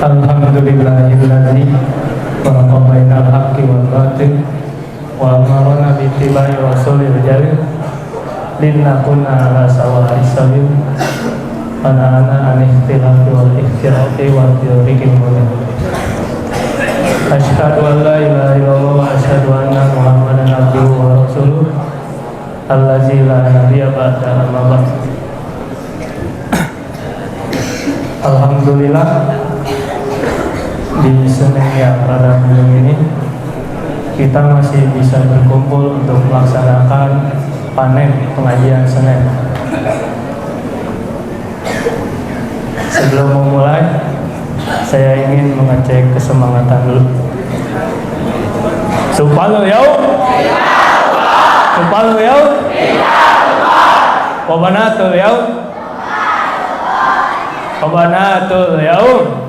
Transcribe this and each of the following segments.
Alhamdulillahilladzi farraqa bainal haqqi wal batil wa amarna bi ittiba'i rasulil jalil linnakunna ala sawa'is sabil ana an ihtilafi wal ihtiraqi wa tiriqil mulim. Asyhadu an la ilaha illallah wa asyhadu anna muhammadan abduhu wa rasuluh allazi la nabiyya ba'da amma ba'd. Alhamdulillah, di Senin yang pada bulan ini kita masih bisa berkumpul untuk melaksanakan panen pengajian Senin. Sebelum memulai, saya ingin mengecek kesemangatan dulu. Subhanallah yaum, subhanallah yaum, wabanatul yaum, wabanatul yaum.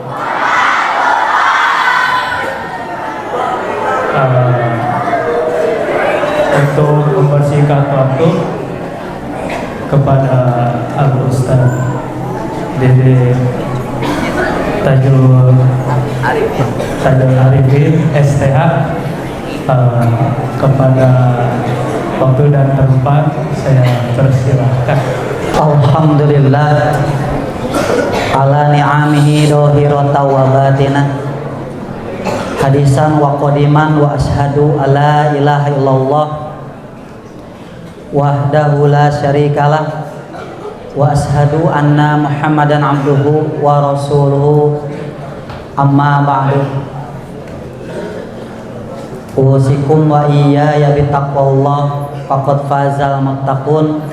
Untuk membersihkan waktu kepada Al-Ustaz Dede Tajul Arifin STH, kepada waktu dan tempat saya persilahkan. Alhamdulillah ala ni'amihi dohirata wa batinah, hadisan wa qadiman, wa ashadu alla ilaha illallah wahdahu la syarikalah, wa ashadu anna muhammadan abduhu wa rasuluhu, amma ba'du. Usikum wa iyaya bitaqwallah faqad fazal muttaqun.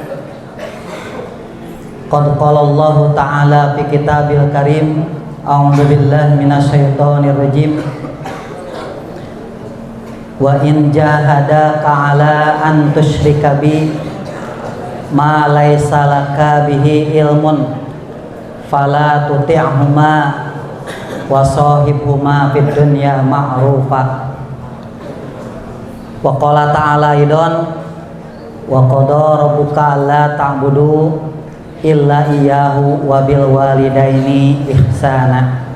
Qad qala Allah ta'ala fi kitabil karim, a'udzu billahi minasyaitonir rajim. Wa in jahadaka ala an tusyrika bi ma laysa laka bihi ilmun fala tuti'huma wa sahibhuma fid dunya ma'rufa. Wa qala ta'ala idon wa qada rabbuka alla ta'budu illa iyyahu wa bil walidaini ihsana.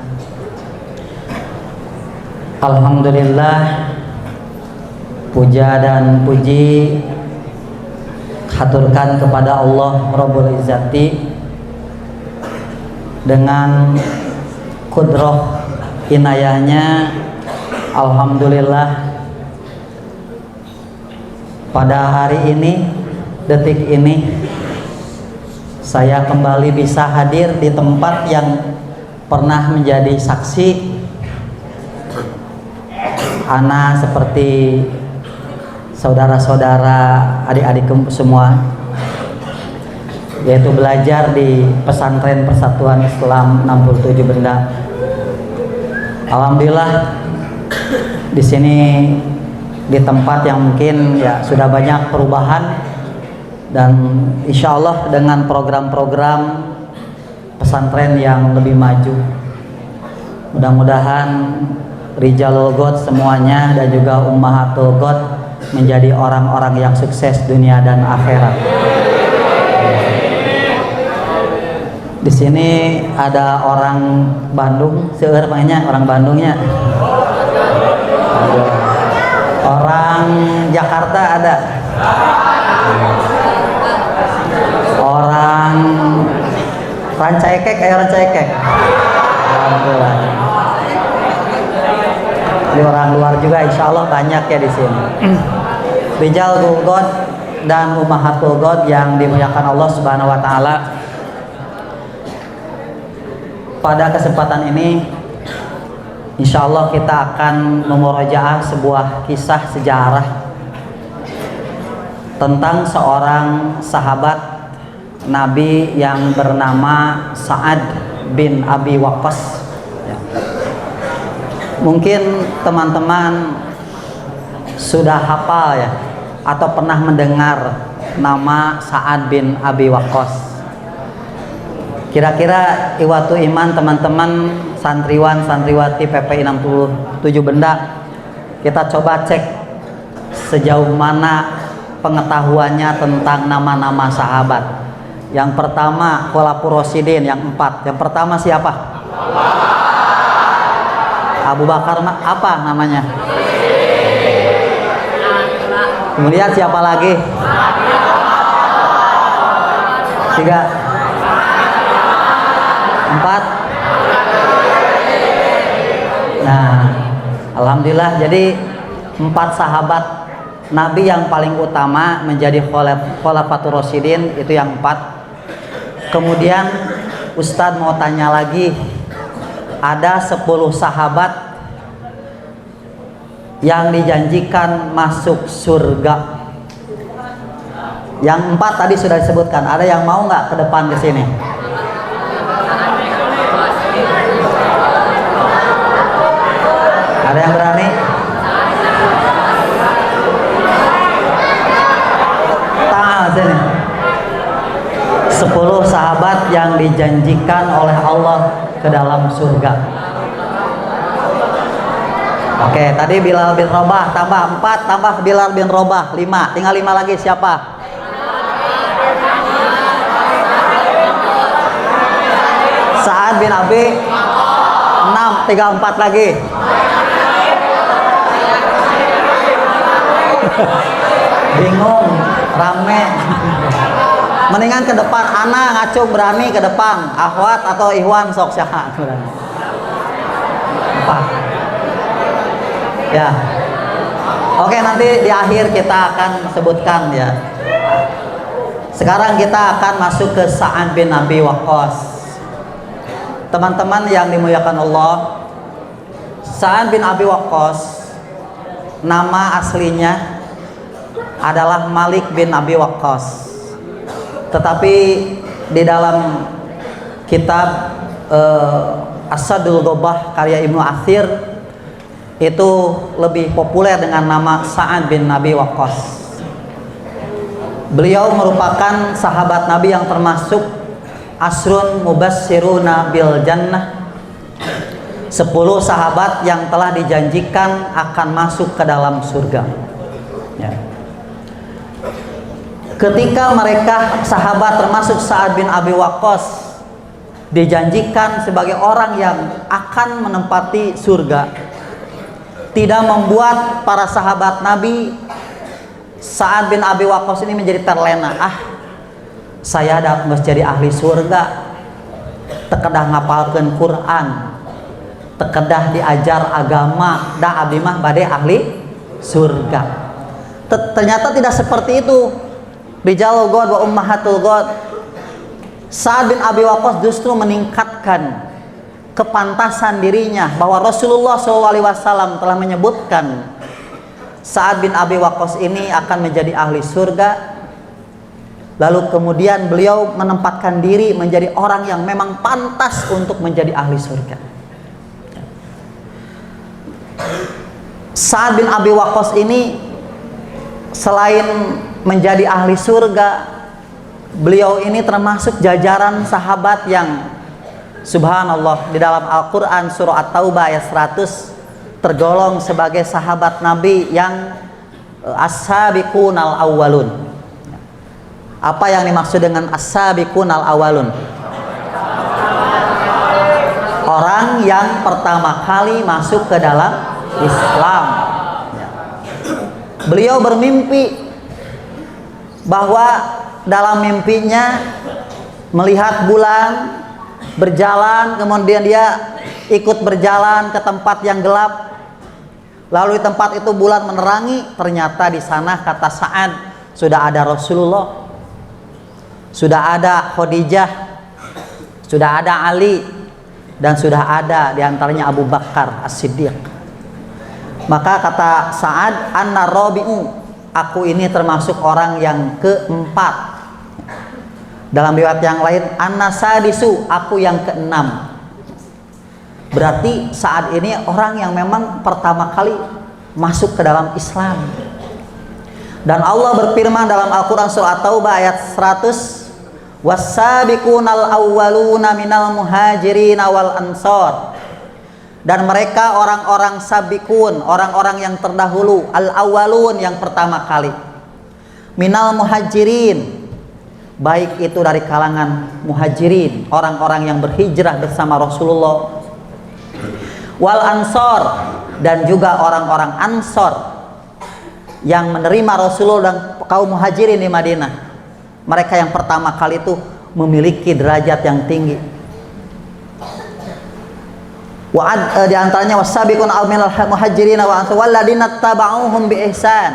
Alhamdulillah, puja dan puji haturkan kepada Allah Rabbul Izzati dengan kudrah inayahnya. Alhamdulillah, pada hari ini, detik ini, saya kembali bisa hadir di tempat yang pernah menjadi saksi ana seperti saudara-saudara, adik-adik semua, yaitu belajar di Pesantren Persatuan Islam 67 Benda. Alhamdulillah, di sini di tempat yang mungkin ya sudah banyak perubahan, dan insya Allah dengan program-program pesantren yang lebih maju, mudah-mudahan Rijalul God semuanya dan juga Ummahatul God menjadi orang-orang yang sukses dunia dan akhirat. Di sini ada orang Bandung, seueur mainnya orang Bandungnya. Orang Jakarta ada. Orang Rancaikek, kayak Rancaikek. Alhamdulillah. Di orang luar juga insya Allah banyak ya di sini. Rijal God dan Ummahatul God yang dimuliakan Allah Subhanahu wa taala. Pada kesempatan ini insya Allah kita akan memurojaah sebuah kisah sejarah tentang seorang sahabat Nabi yang bernama Sa'ad bin Abi Waqqas. Mungkin teman-teman sudah hafal ya, atau pernah mendengar nama Sa'ad bin Abi Waqqas. Kira-kira iwatu iman teman-teman santriwan santriwati PPI 67 Benda, kita coba cek sejauh mana pengetahuannya tentang nama-nama sahabat. Yang pertama Khulafaur Rasyidin, yang 4. Yang pertama siapa? Abu Bakar apa namanya? Kemudian siapa lagi? 3, 4. Nah, alhamdulillah, jadi 4 sahabat Nabi yang paling utama menjadi Khulafatur Rasyidin, itu yang 4. Kemudian Ustadz mau tanya lagi, ada 10 sahabat yang dijanjikan masuk surga. Yang 4 tadi sudah disebutkan. Ada yang mau nggak ke depan ke sini? Ada yang berani? Tangan sini. 10 sahabat yang dijanjikan oleh Allah ke dalam surga. Oke, tadi Bilal bin Rabah tambah 4, tambah Bilal bin Rabah 5. Tinggal 5 lagi, siapa? Sa'ad bin Abi 6, tinggal 4 lagi. Bingung, rame. Mendingan ke depan, Ana ngacung berani ke depan. Ahwat atau Ikhwan sok syaha berani. 4. Ya. Oke, nanti di akhir kita akan sebutkan ya. Sekarang kita akan masuk ke Sa'ad bin Abi Waqqas. Teman-teman yang dimuliakan Allah, Sa'ad bin Abi Waqqas nama aslinya adalah Malik bin Abi Waqqas. Tetapi di dalam kitab As-Sadul Ghobah karya Ibnu Athir itu lebih populer dengan nama Sa'ad bin Abi Waqqas. Beliau merupakan sahabat Nabi yang termasuk Asrun Mubassiruna bil Jannah, 10 sahabat yang telah dijanjikan akan masuk ke dalam surga ya. Ketika mereka sahabat termasuk Sa'ad bin Abi Waqqas dijanjikan sebagai orang yang akan menempati surga, tidak membuat para sahabat Nabi Sa'ad bin Abi Waqqas ini menjadi terlena. Saya ada jadi ahli surga, tekedah ngapalkeun Quran, tekedah diajar agama, da abdi mah bade ahli surga. Ternyata tidak seperti itu. Rijalul God wa ummahatul God. Sa'ad bin Abi Waqqas justru meningkatkan kepantasan dirinya, bahwa Rasulullah SAW telah menyebutkan Sa'ad bin Abi Waqqas ini akan menjadi ahli surga. Lalu kemudian beliau menempatkan diri menjadi orang yang memang pantas untuk menjadi ahli surga. Sa'ad bin Abi Waqqas ini selain menjadi ahli surga, beliau ini termasuk jajaran sahabat yang subhanallah di dalam Al-Quran surah At-Taubah ayat 100 tergolong sebagai sahabat Nabi yang as-sabiqunal awwalun. Apa yang dimaksud dengan as-sabiqunal awwalun? Orang yang pertama kali masuk ke dalam Islam. Beliau bermimpi bahwa dalam mimpinya melihat bulan berjalan, kemudian dia ikut berjalan ke tempat yang gelap. Lalu di tempat itu bulan menerangi, ternyata di sana kata Sa'ad sudah ada Rasulullah, sudah ada Khadijah, sudah ada Ali, dan sudah ada diantaranya Abu Bakar As-Siddiq. Maka kata Sa'ad, anna rabi'u, aku ini termasuk orang yang keempat. Dalam riwayat yang lain, anna sadisu, aku yang keenam. Berarti Sa'ad ini orang yang memang pertama kali masuk ke dalam Islam. Dan Allah berfirman dalam Al-Quran surah At-Taubah ayat 100, was-sabiqunal awwaluna minal muhajirin wal ansor. Dan mereka orang-orang sabiqun, orang-orang yang terdahulu, al-awwalun yang pertama kali, minal muhajirin, baik itu dari kalangan muhajirin, orang-orang yang berhijrah bersama Rasulullah, wal ansor, dan juga orang-orang Ansor yang menerima Rasulullah dan kaum muhajirin di Madinah. Mereka yang pertama kali itu memiliki derajat yang tinggi. Di antaranya wasabiqun al-minal muhajirin wa ansar walladzina tabauhum bi ihsan,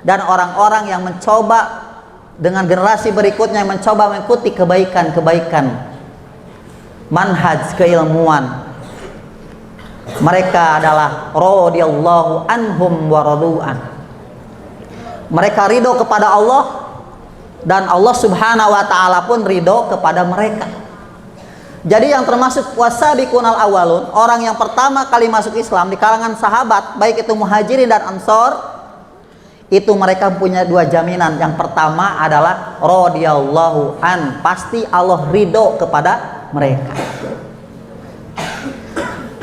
dan orang-orang yang mencoba dengan generasi berikutnya yang mencoba mengikuti kebaikan-kebaikan manhaj keilmuan. Mereka adalah radhiyallahu anhum wa radu'an. Mereka ridho kepada Allah dan Allah Subhanahu wa taala pun ridho kepada mereka. Jadi yang termasuk wasabiqunal awalun, orang yang pertama kali masuk Islam di kalangan sahabat, baik itu muhajirin dan ansor, itu mereka punya dua jaminan. Yang pertama adalah radhiyallahu an, pasti Allah ridho kepada mereka.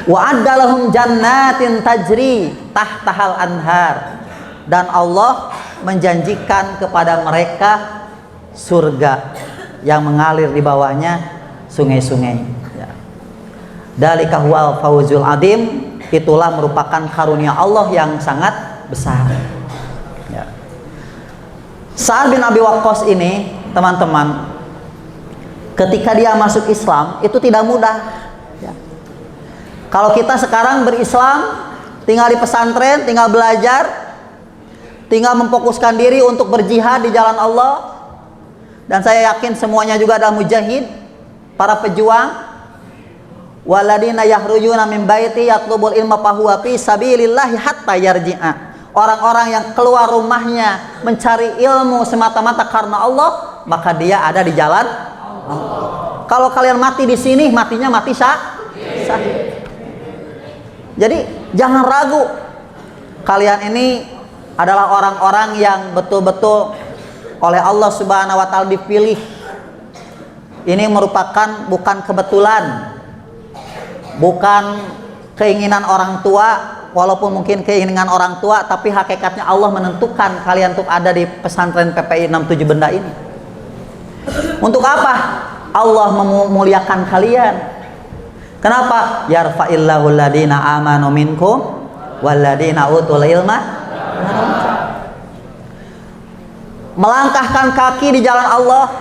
Wa addalahum jannatin tajri tahtahal anhar, dan Allah menjanjikan kepada mereka surga yang mengalir di bawahnya sungai-sungai. Dalika huwal fawzul adim, itulah merupakan karunia Allah yang sangat besar. Ya. Sa'ad bin Abi Waqqas ini, teman-teman, ketika dia masuk Islam itu tidak mudah. Ya. Kalau kita sekarang berislam, tinggal di pesantren, tinggal belajar, tinggal memfokuskan diri untuk berjihad di jalan Allah, dan saya yakin semuanya juga adalah mujahid, para pejuang. Waladina yahrujuna min baiti yatlubul ilma fahuwa fi sabilillahi hatta yarji'a, orang-orang yang keluar rumahnya mencari ilmu semata-mata karena Allah, maka dia ada di jalan Allah. Kalau kalian mati di sini, matinya mati sahih. Jadi jangan ragu, kalian ini adalah orang-orang yang betul-betul oleh Allah Subhanahu wa taala dipilih. Ini merupakan bukan kebetulan, bukan keinginan orang tua, walaupun mungkin keinginan orang tua, tapi hakikatnya Allah menentukan kalian untuk ada di pesantren PPI 67 Benda ini. Untuk apa? Allah memuliakan kalian. Kenapa? Yarfa'illahu alladina amanu minkum walladina utul ilma. Melangkahkan kaki di jalan Allah,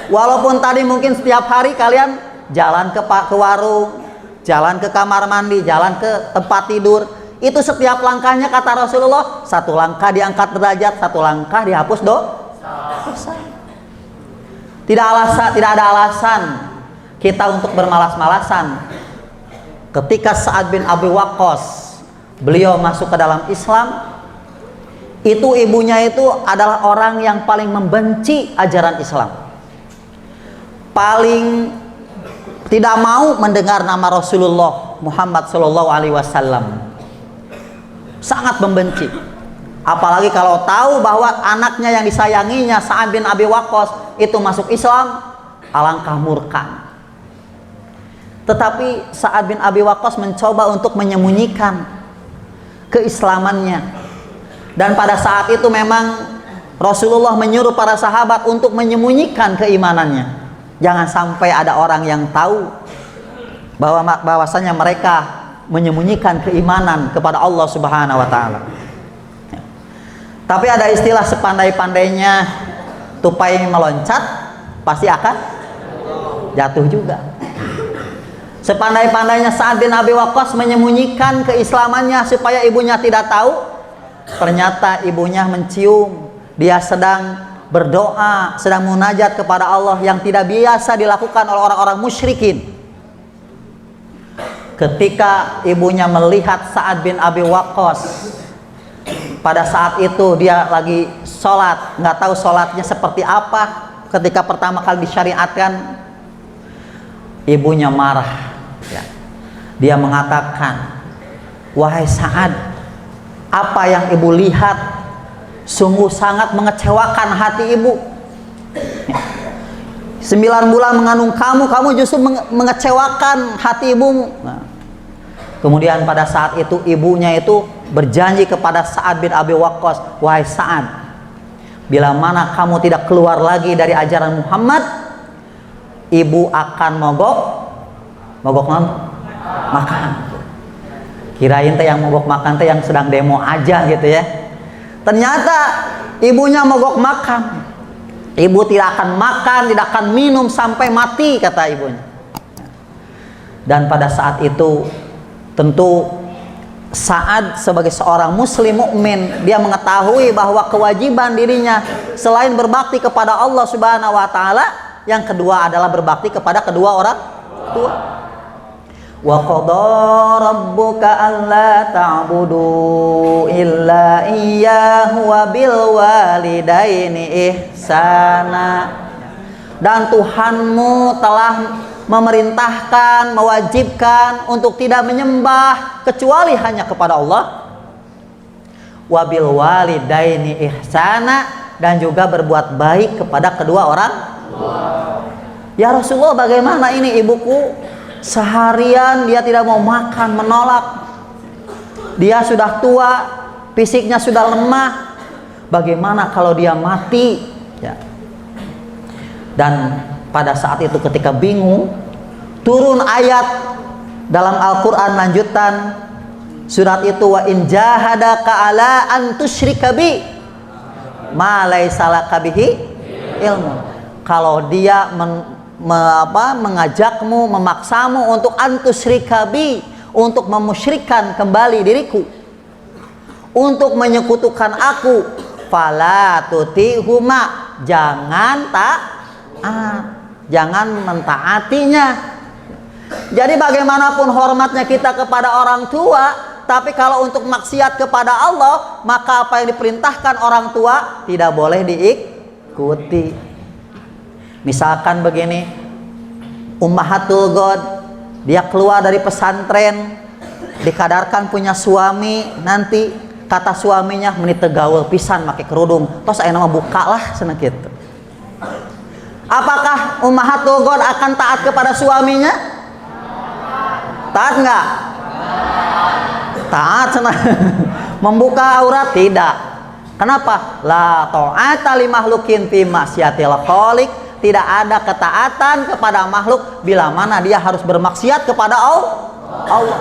walaupun tadi mungkin setiap hari kalian jalan ke warung, jalan ke kamar mandi, jalan ke tempat tidur, itu setiap langkahnya kata Rasulullah, satu langkah diangkat derajat, satu langkah dihapus dosa. Tidak ada alasan kita untuk bermalas-malasan. Ketika Sa'ad bin Abi Waqqas beliau masuk ke dalam Islam, itu ibunya itu adalah orang yang paling membenci ajaran Islam, paling tidak mau mendengar nama Rasulullah Muhammad Sallallahu Alaihi Wasallam, sangat membenci. Apalagi kalau tahu bahwa anaknya yang disayanginya Sa'ad bin Abi Waqqas itu masuk Islam, alangkah murka. Tetapi Sa'ad bin Abi Waqqas mencoba untuk menyembunyikan keislamannya, dan pada saat itu memang Rasulullah menyuruh para sahabat untuk menyembunyikan keimanannya. Jangan sampai ada orang yang tahu bahwasanya mereka menyembunyikan keimanan kepada Allah Subhanahu wa taala. Tapi ada istilah, sepandai-pandainya tupai meloncat pasti akan jatuh juga. Sepandai-pandainya Sa'ad bin Abi Waqqas menyembunyikan keislamannya supaya ibunya tidak tahu, ternyata ibunya mencium dia sedang berdoa, sedang munajat kepada Allah yang tidak biasa dilakukan oleh orang-orang musyrikin. Ketika ibunya melihat Sa'ad bin Abi Waqqas, pada saat itu dia lagi sholat, nggak tahu sholatnya seperti apa. Ketika pertama kali disyariatkan, ibunya marah. Ya. Dia mengatakan, wahai Sa'ad, apa yang ibu lihat sungguh sangat mengecewakan hati ibu. 9 bulan mengandung kamu justru mengecewakan hati ibumu. Nah, kemudian pada saat itu ibunya itu berjanji kepada Sa'ad bin Abi Waqqas, wahai Sa'ad, bila mana kamu tidak keluar lagi dari ajaran Muhammad, ibu akan mogok makan. Kirain teh yang mogok makan teh yang sedang demo aja gitu ya. Ternyata ibunya mogok makan. Ibu tidak akan makan, tidak akan minum sampai mati, kata ibunya. Dan pada saat itu tentu Sa'ad sebagai seorang muslim mukmin, dia mengetahui bahwa kewajiban dirinya selain berbakti kepada Allah Subhanahu wa taala, yang kedua adalah berbakti kepada kedua orang tua. Wa qada rabbuka alla ta'budu illa iyyahu wa bil walidaini ihsana. Dan Tuhanmu telah memerintahkan, mewajibkan untuk tidak menyembah kecuali hanya kepada Allah. Wabil walidaini ihsana, dan juga berbuat baik kepada kedua orang. Ya Rasulullah, bagaimana ini ibuku seharian dia tidak mau makan, menolak. Dia sudah tua, fisiknya sudah lemah. Bagaimana kalau dia mati? Ya. Dan pada saat itu ketika bingung, turun ayat dalam Al-Quran lanjutan surat itu, wa in jahadaka ala an tusyrika bi ma laisa laka bihi ilmu. Kalau dia mengajakmu, memaksamu untuk an tusyrika bi, untuk memusyrikan kembali diriku, untuk menyekutukan aku, fala tutihuma, jangan jangan mentaatinya. Jadi bagaimanapun hormatnya kita kepada orang tua, tapi kalau untuk maksiat kepada Allah, maka apa yang diperintahkan orang tua tidak boleh diikuti. Misalkan begini, Ummahatul God, dia keluar dari pesantren, dikadarkan punya suami, nanti kata suaminya menit tegaul pisan make kerudung, tos aya nama buka lah cenah kitu. Apakah Ummahatul God akan taat kepada suaminya? Taat enggak? Taat cenah. Membuka aurat tidak. Kenapa? La ta'ata li makhlukin fi maksiatil khaliq. Tidak ada ketaatan kepada makhluk bila mana dia harus bermaksiat kepada Allah.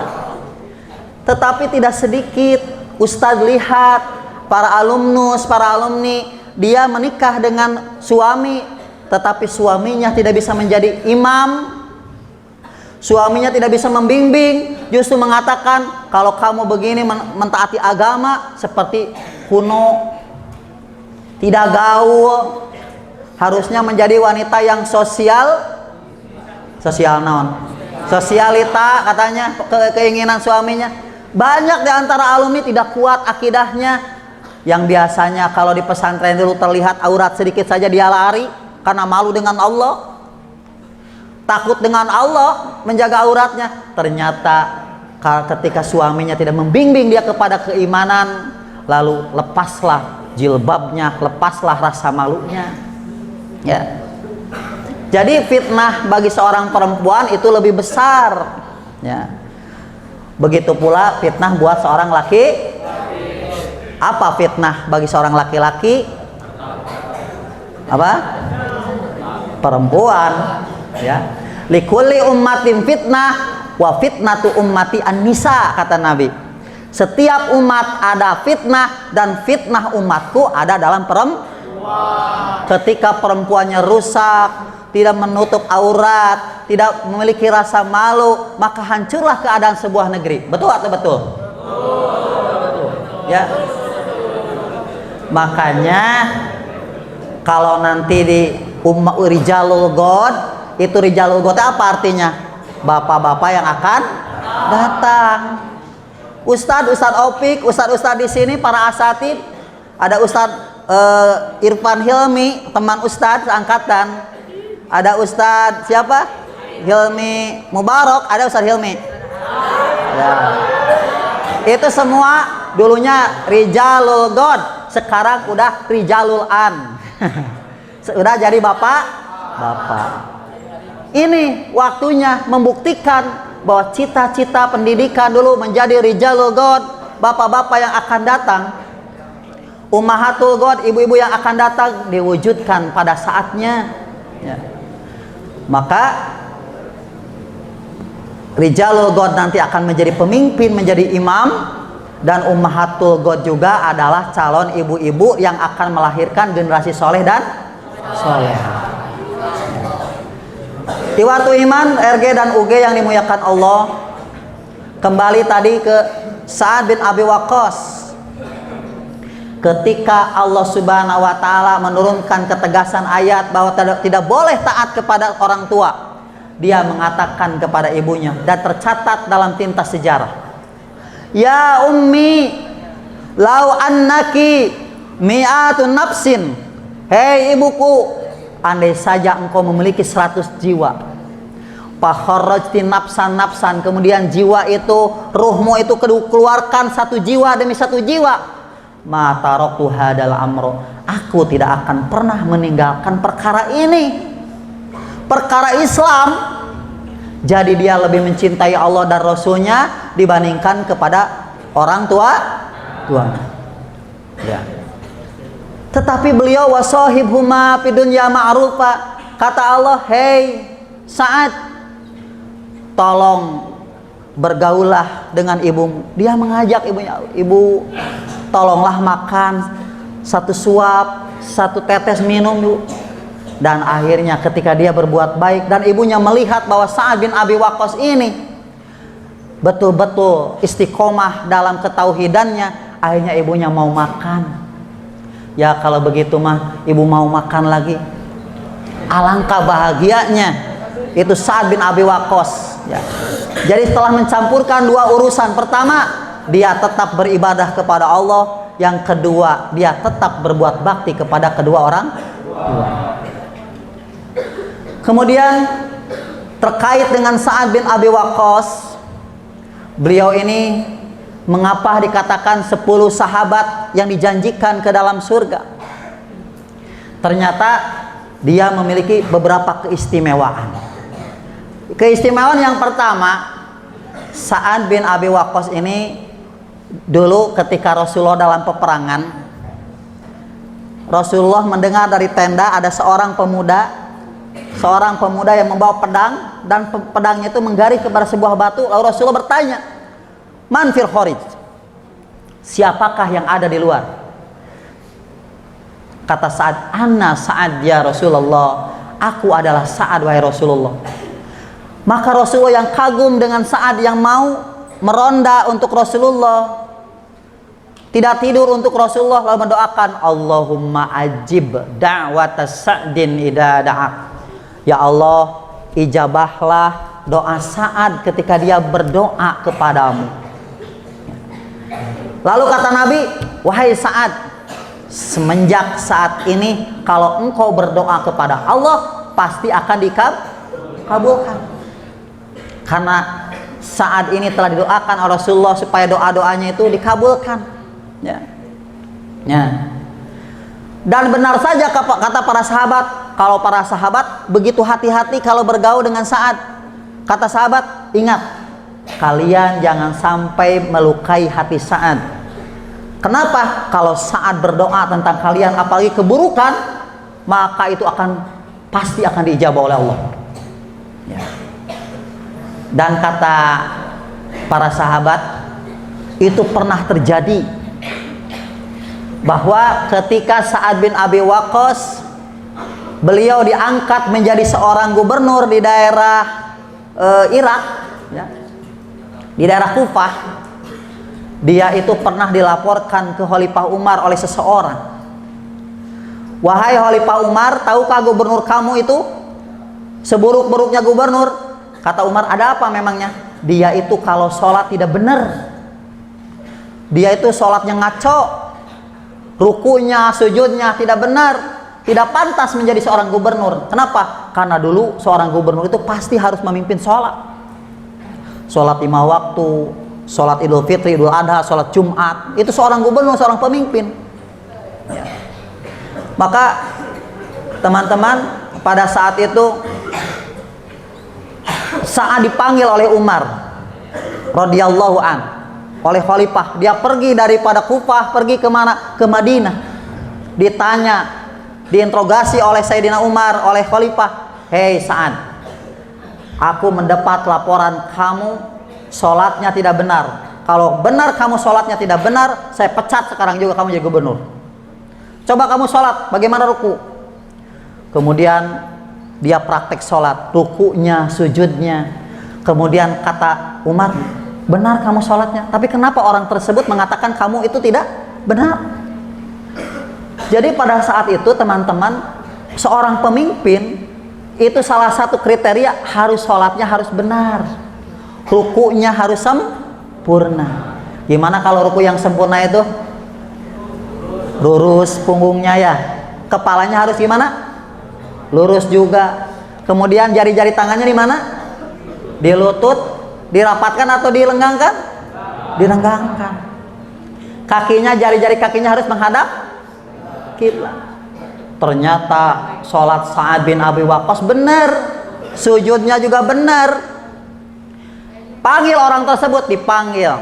Tetapi tidak sedikit Ustadz lihat para alumnus, para alumni, dia menikah dengan suami, tetapi suaminya tidak bisa menjadi imam, suaminya tidak bisa membimbing, justru mengatakan kalau kamu begini mentaati agama seperti kuno, tidak gaul, harusnya menjadi wanita yang sosial naon, sosialita katanya keinginan suaminya. Banyak di antara alumni tidak kuat akidahnya, yang biasanya kalau di pesantren dulu terlihat aurat sedikit saja dia lari karena malu dengan Allah, takut dengan Allah, menjaga auratnya. Ternyata ketika suaminya tidak membimbing dia kepada keimanan, lalu lepaslah jilbabnya, lepaslah rasa malunya. Ya. Jadi fitnah bagi seorang perempuan itu lebih besar. Ya. Begitu pula fitnah buat seorang laki. Apa fitnah bagi seorang laki-laki? Apa? Perempuan, ya. Likulli ummatin fitnah wa fitnatu ummati an-nisa, kata Nabi. Setiap umat ada fitnah dan fitnah umatku ada dalam perempuan. Ketika perempuannya rusak, tidak menutup aurat, tidak memiliki rasa malu, maka hancurlah keadaan sebuah negeri. Betul atau betul? Betul. Ya. Makanya kalau nanti di Rijalul God, itu Rijalul God apa artinya? Bapak-bapak yang akan datang. Ustadz Opik, Ustadz di sini para asatid, ada Ustadz Irfan Hilmi, teman Ustadz angkatan. Ada Ustadz siapa? Hilmi Mubarak, ada Ustadz Hilmi. Ya. Itu semua dulunya Rijalul God, sekarang udah Rijalul An. Sudah jadi bapak. Ini waktunya membuktikan bahwa cita-cita pendidikan dulu menjadi Rijalul God, bapak-bapak yang akan datang, Ummahatul God, ibu-ibu yang akan datang, diwujudkan pada saatnya. Ya. Maka Rijalul God nanti akan menjadi pemimpin, menjadi imam, dan ummahatul God juga adalah calon ibu-ibu yang akan melahirkan generasi soleh dan soleh. Iwatu iman RG dan UG yang dimuliakan Allah, kembali tadi ke Sa'ad bin Abi Waqqas. Ketika Allah Subhanahu wa taala menurunkan ketegasan ayat bahwa tidak boleh taat kepada orang tua, dia mengatakan kepada ibunya, dan tercatat dalam tinta sejarah, ya ummi lau annaki mi'atun nafsin, hei ibuku, andai saja engkau memiliki 100 jiwa, fakharrajti nafsan, kemudian jiwa itu, ruhmu itu keluarkan satu jiwa demi satu jiwa, ma taraktu hadal amro, aku tidak akan pernah meninggalkan perkara ini, perkara Islam. Jadi dia lebih mencintai Allah dan Rasulnya dibandingkan kepada orang tua. Ya. Tetapi beliau wasahibhuma fid dunya ma'rufa, kata Allah, hei Sa'ad, tolong bergaulah dengan ibumu. Dia mengajak ibunya, ibu tolonglah makan satu suap, satu tetes minum, Bu. Dan akhirnya ketika dia berbuat baik dan ibunya melihat bahwa Sa'ad bin Abi Waqqas ini betul-betul istiqomah dalam ketauhidannya, akhirnya ibunya mau makan. Ya kalau begitu mah ibu mau makan lagi. Alangkah bahagianya itu Sa'ad bin Abi Waqqas, ya. Jadi setelah mencampurkan dua urusan, pertama dia tetap beribadah kepada Allah, yang kedua dia tetap berbuat bakti kepada kedua orang tua. Kemudian terkait dengan Sa'ad bin Abi Waqqas, beliau ini mengapa dikatakan 10 sahabat yang dijanjikan ke dalam surga? Ternyata dia memiliki beberapa keistimewaan. Keistimewaan yang pertama, Sa'ad bin Abi Waqqas ini dulu ketika Rasulullah dalam peperangan, Rasulullah mendengar dari tenda ada seorang pemuda yang membawa pedang, dan pedangnya itu menggaris kepada sebuah batu. Lalu Rasulullah bertanya, man fil kharij, siapakah yang ada di luar? Kata Sa'ad, ana Sa'ad ya Rasulullah, aku adalah Sa'ad wahai Rasulullah. Maka Rasulullah yang kagum dengan Sa'ad yang mau meronda untuk Rasulullah, tidak tidur untuk Rasulullah, lalu mendoakan, Allahumma ajib da'wata Sa'din idza da'ak. Ya Allah, ijabahlah doa Sa'ad ketika dia berdoa kepadamu. Lalu kata Nabi, wahai Sa'ad, semenjak saat ini kalau engkau berdoa kepada Allah pasti akan dikabulkan. Karena Sa'ad ini telah didoakan oleh Rasulullah supaya doa-doanya itu dikabulkan. Ya. Dan benar saja kata para sahabat, kalau para sahabat begitu hati-hati kalau bergaul dengan Sa'ad. Kata sahabat, ingat, kalian jangan sampai melukai hati Sa'ad. Kenapa? Kalau Sa'ad berdoa tentang kalian apalagi keburukan, maka itu pasti akan diijabah oleh Allah. Ya. Dan kata para sahabat, itu pernah terjadi bahwa ketika Sa'ad bin Abi Waqqas beliau diangkat menjadi seorang gubernur di daerah Irak, ya, di daerah Kufah, dia itu pernah dilaporkan ke Khalifah Umar oleh seseorang. Wahai Khalifah Umar, tahukah gubernur kamu itu seburuk-buruknya gubernur? Kata Umar, ada apa memangnya? Dia itu kalau sholat tidak benar, dia itu sholatnya ngaco, rukunya, sujudnya tidak benar, tidak pantas menjadi seorang gubernur. Kenapa? Karena dulu seorang gubernur itu pasti harus memimpin sholat 5 waktu, sholat Idul Fitri, Idul Adha, sholat Jumat. Itu seorang gubernur, seorang pemimpin, ya. Maka teman-teman, pada saat itu Sa'ad dipanggil oleh Umar radhiyallahu an, oleh khalifah. Dia pergi daripada Kufah, pergi kemana? Ke Madinah. Ditanya, diinterogasi oleh Sayyidina Umar, oleh khalifah, hei Sa'ad, Aku mendapat laporan kamu sholatnya tidak benar. Kalau benar kamu sholatnya tidak benar, saya pecat sekarang juga kamu jadi gubernur. Coba kamu sholat, bagaimana ruku? Kemudian dia praktek sholat, rukunya, sujudnya. Kemudian kata Umar, benar kamu sholatnya, tapi kenapa orang tersebut mengatakan kamu itu tidak benar? Jadi pada saat itu teman-teman, seorang pemimpin itu salah satu kriteria harus sholatnya harus benar, rukunya harus sempurna. Gimana kalau ruku yang sempurna itu? Lurus punggungnya ya, kepalanya harus gimana? Lurus juga. Kemudian jari-jari tangannya di mana? Di lutut, dirapatkan atau dilenggangkan? Dilenggangkan. Kakinya, jari-jari kakinya harus menghadap kiblat. Ternyata sholat Sa'ad bin Abi Waqqas benar, sujudnya juga benar. Panggil orang tersebut, dipanggil.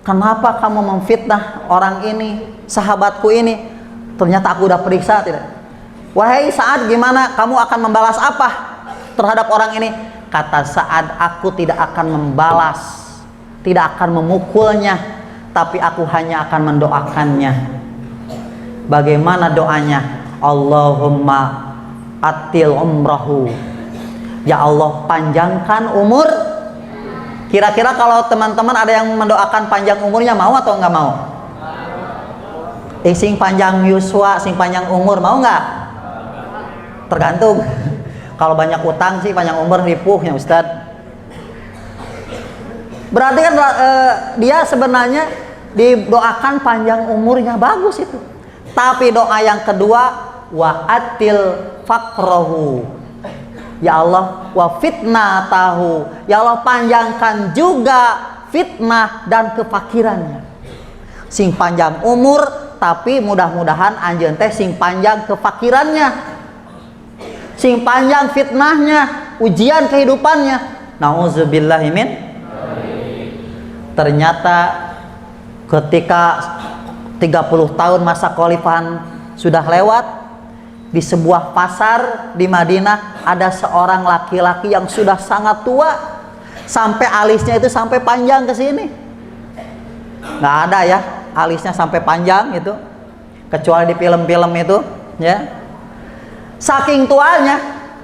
Kenapa kamu memfitnah orang ini, sahabatku ini? Ternyata aku udah periksa tidak. Wahai Sa'ad, gimana kamu akan membalas apa terhadap orang ini? Kata Sa'ad, aku tidak akan membalas, tidak akan memukulnya, tapi aku hanya akan mendoakannya. Bagaimana doanya? Allahumma atil umrahu, ya Allah panjangkan umur. Kira-kira kalau teman-teman ada yang mendoakan panjang umurnya, mau atau nggak mau? Sing panjang yuswa, sing panjang umur, mau nggak? Tergantung. Kalau banyak utang sih panjang umur ripuhnya Ustadz. Berarti kan dia sebenarnya didoakan panjang umurnya, bagus itu. Tapi doa yang kedua, wa atil faqrahu, ya Allah, wa fitnah tahu, ya Allah panjangkan juga fitnah dan kefakirannya. Sing panjang umur, tapi mudah-mudahan anjeun teh sing panjang kefakirannya, sing panjang fitnahnya, ujian kehidupannya. Nauzubillahi min. Ternyata ketika 30 tahun masa khalifahan sudah lewat, di sebuah pasar di Madinah ada seorang laki-laki yang sudah sangat tua, sampai alisnya itu sampai panjang ke sini. Nggak ada ya alisnya sampai panjang itu, kecuali di film-film itu ya. Saking tuanya,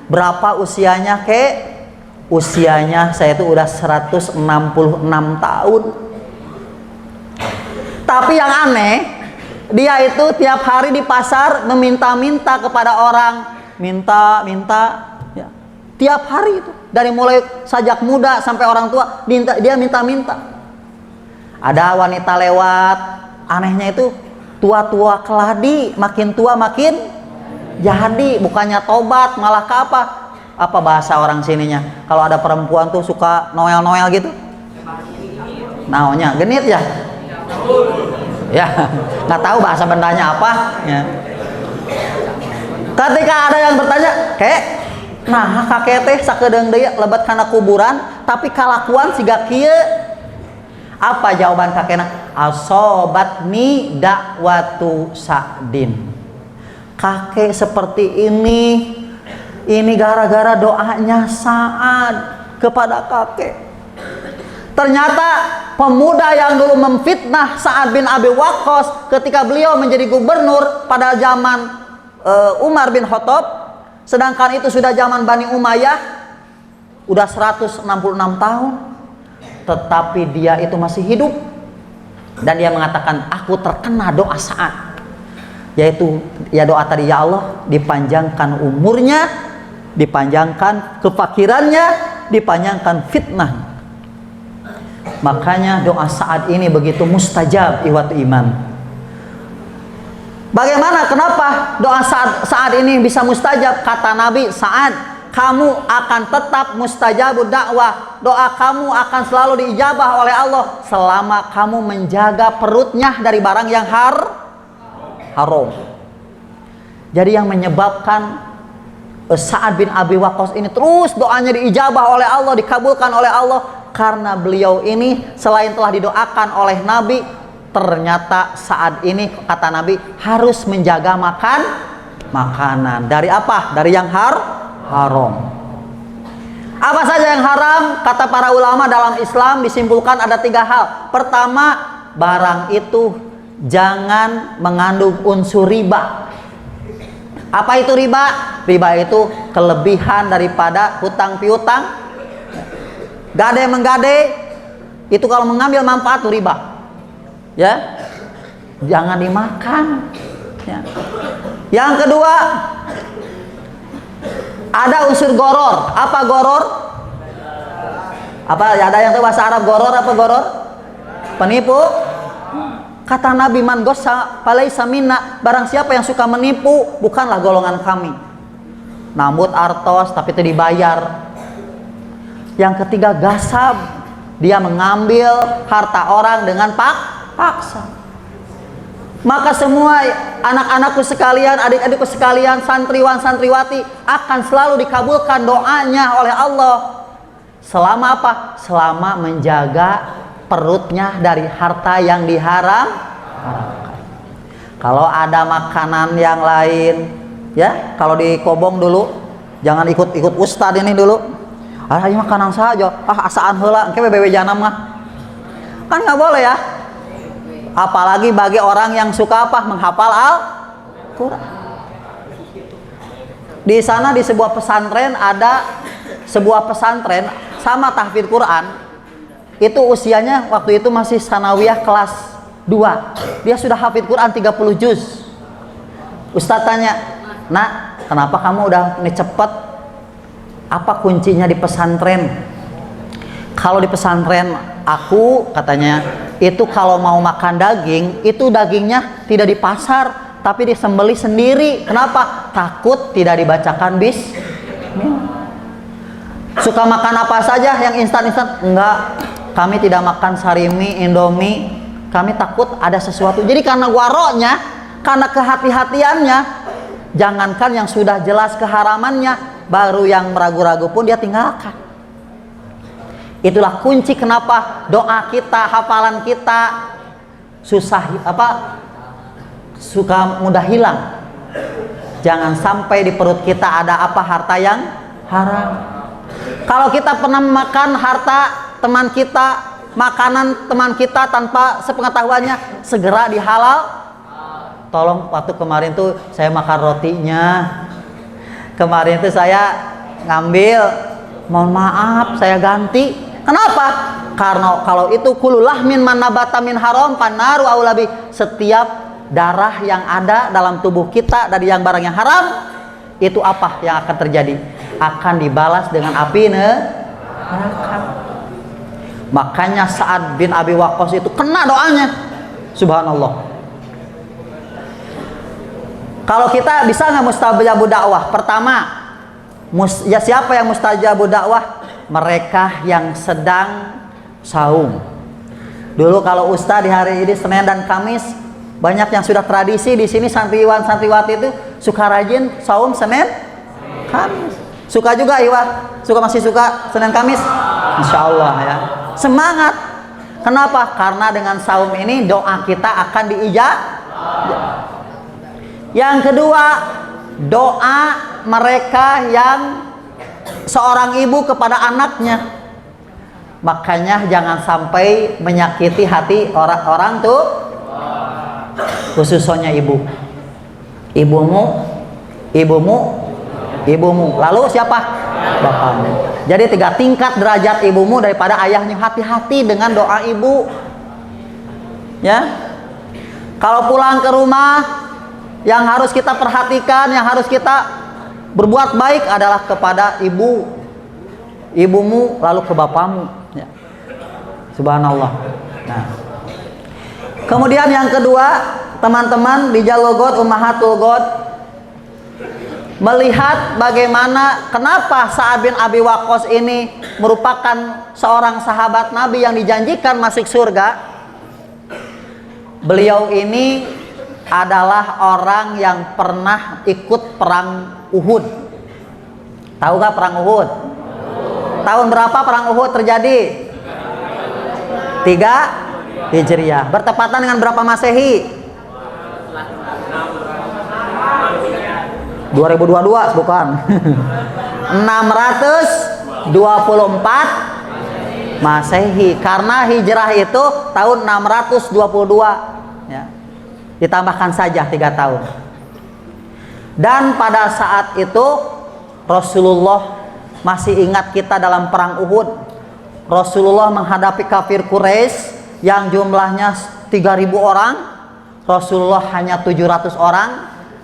berapa usianya usianya saya itu udah 166 tahun. Tapi yang aneh, dia itu tiap hari di pasar meminta-minta kepada orang, minta ya. Tiap hari itu, dari mulai sajak muda sampai orang tua, dia minta-minta. Ada wanita lewat, anehnya itu tua-tua keladi, makin tua makin jadi, bukannya tobat malah ke apa bahasa orang sininya, kalau ada perempuan tuh suka noel-noel gitu, naunya genit ya, ya nggak tahu bahasa bendanya apa ya. Ketika ada yang bertanya, nah kakek teh sakedeung deui lebat kana kuburan tapi kalakuan siga kieu, apa jawaban kakekna? Asobatni dakwatu Sa'din, kakek seperti ini gara-gara doanya Sa'ad kepada kakek. Ternyata pemuda yang dulu memfitnah Sa'ad bin Abi Waqqas ketika beliau menjadi gubernur pada zaman Umar bin Khattab, sedangkan itu sudah zaman Bani Umayyah, udah 166 tahun, tetapi dia itu masih hidup. Dan dia mengatakan, aku terkena doa Sa'ad, yaitu ya doa tadi, ya Allah dipanjangkan umurnya, dipanjangkan kefakirannya, dipanjangkan fitnah. Makanya doa Sa'ad ini begitu mustajab, ikhwatu iman. Bagaimana, kenapa doa Sa'ad ini bisa mustajab? Kata Nabi, Sa'ad, kamu akan tetap mustajabud dakwah, doa kamu akan selalu diijabah oleh Allah selama kamu menjaga perutnya dari barang yang haram. Jadi yang menyebabkan Sa'ad bin Abi Waqqas ini terus doanya diijabah oleh Allah, dikabulkan oleh Allah, karena beliau ini selain telah didoakan oleh Nabi, ternyata Sa'ad ini kata Nabi harus menjaga makanan dari apa? Dari yang haram. Apa saja yang haram? Kata para ulama dalam Islam disimpulkan ada 3 hal. Pertama, barang itu jangan mengandung unsur riba. Apa itu riba? Riba itu kelebihan daripada hutang piutang. Gade menggade itu kalau mengambil manfaat itu riba. Ya, jangan dimakan. Ya. Yang kedua, ada unsur goror. Apa goror? Apa ada yang tahu bahasa Arab goror? Apa goror? Penipu. Kata Nabi, man gossa falaisa minna, barang siapa yang suka menipu bukanlah golongan kami. Nambut artos tapi itu dibayar. Yang ketiga, gasab, dia mengambil harta orang dengan paksa. Maka semua anak-anakku sekalian, adik-adikku sekalian, santriwan santriwati akan selalu dikabulkan doanya oleh Allah. Selama apa? Selama menjaga perutnya dari harta yang diharamkan. Kalau ada makanan yang lain, ya, kalau di Kobong dulu jangan ikut ustad ini dulu. Ah, ini makanan saja. Ah, asaan heula, engke bebewe janam mah. Kan nggak boleh ya. Apalagi bagi orang yang suka apa? Menghafal Al-Qur'an. Di sana di sebuah pesantren ada sebuah pesantren sama tahfidz Quran. Itu usianya waktu itu masih sanawiyah kelas 2. Dia sudah hafidz Quran 30 juz. Ustaz tanya, "Nak, kenapa kamu udah ini cepet? Apa kuncinya di pesantren?" Kalau di pesantren aku, katanya, itu kalau mau makan daging, itu dagingnya tidak di pasar, tapi disembelih sendiri. Kenapa? Takut tidak dibacakan bismillah. Suka makan apa saja yang instan-instan? Enggak. Kami tidak makan sarimi, indomie. Kami takut ada sesuatu. Jadi karena waroknya, karena kehati-hatiannya, jangankan yang sudah jelas keharamannya, baru yang meragu-ragu pun dia tinggalkan. Itulah kunci kenapa doa kita, hafalan kita suka mudah hilang. Jangan sampai di perut kita ada harta yang haram. Kalau kita pernah makan harta teman kita, makanan teman kita tanpa sepengetahuannya, segera dihalal. Tolong, waktu kemarin tuh saya makan rotinya, kemarin tuh saya ngambil, mohon maaf saya ganti. Kenapa? Karena kalau itu kululah min manabata min haram panaru aulabi, setiap darah yang ada dalam tubuh kita dari yang barang yang haram, itu apa yang akan terjadi? Akan dibalas dengan api neraka. Makanya Sa'ad bin Abi Waqqas itu kena doanya. Subhanallah. Kalau kita bisa nggak mustajabu dakwah? Pertama, ya siapa yang mustajabu dakwah? Mereka yang sedang saum. Dulu kalau ustaz di hari ini Senin dan Kamis, banyak yang sudah tradisi di sini santriwan santriwati itu suka rajin saum Senin Kamis. Suka juga Iwa? Masih suka Senin Kamis? Insya Allah ya. Semangat. Kenapa? Karena dengan saum ini doa kita akan diijabah. Yang kedua, doa mereka yang seorang ibu kepada anaknya. Makanya jangan sampai menyakiti hati orang tuh, khususnya ibu. Ibumu. Lalu siapa? Bapakmu. Jadi 3 tingkat derajat ibumu daripada ayahnya. Hati-hati dengan doa ibu. Ya. Kalau pulang ke rumah, yang harus kita perhatikan, yang harus kita berbuat baik adalah kepada ibumu, lalu ke bapamu. Ya. Subhanallah. Nah. Kemudian yang kedua, teman-teman di Jalogot Ummahatul God, melihat bagaimana kenapa Sa'ad bin Abi Waqqas ini merupakan seorang sahabat Nabi yang dijanjikan masuk surga. Beliau ini adalah orang yang pernah ikut perang Uhud. Tahu gak perang Uhud? Tahun berapa perang Uhud terjadi? 3 Hijriah. Bertepatan dengan berapa Masehi? 2022 bukan. 612 24 Masehi. Karena hijrah itu tahun 622 ya. Ditambahkan saja 3 tahun. Dan pada saat itu Rasulullah masih ingat kita dalam perang Uhud. Rasulullah menghadapi kafir Quraisy yang jumlahnya 3.000 orang. Rasulullah hanya 700 orang.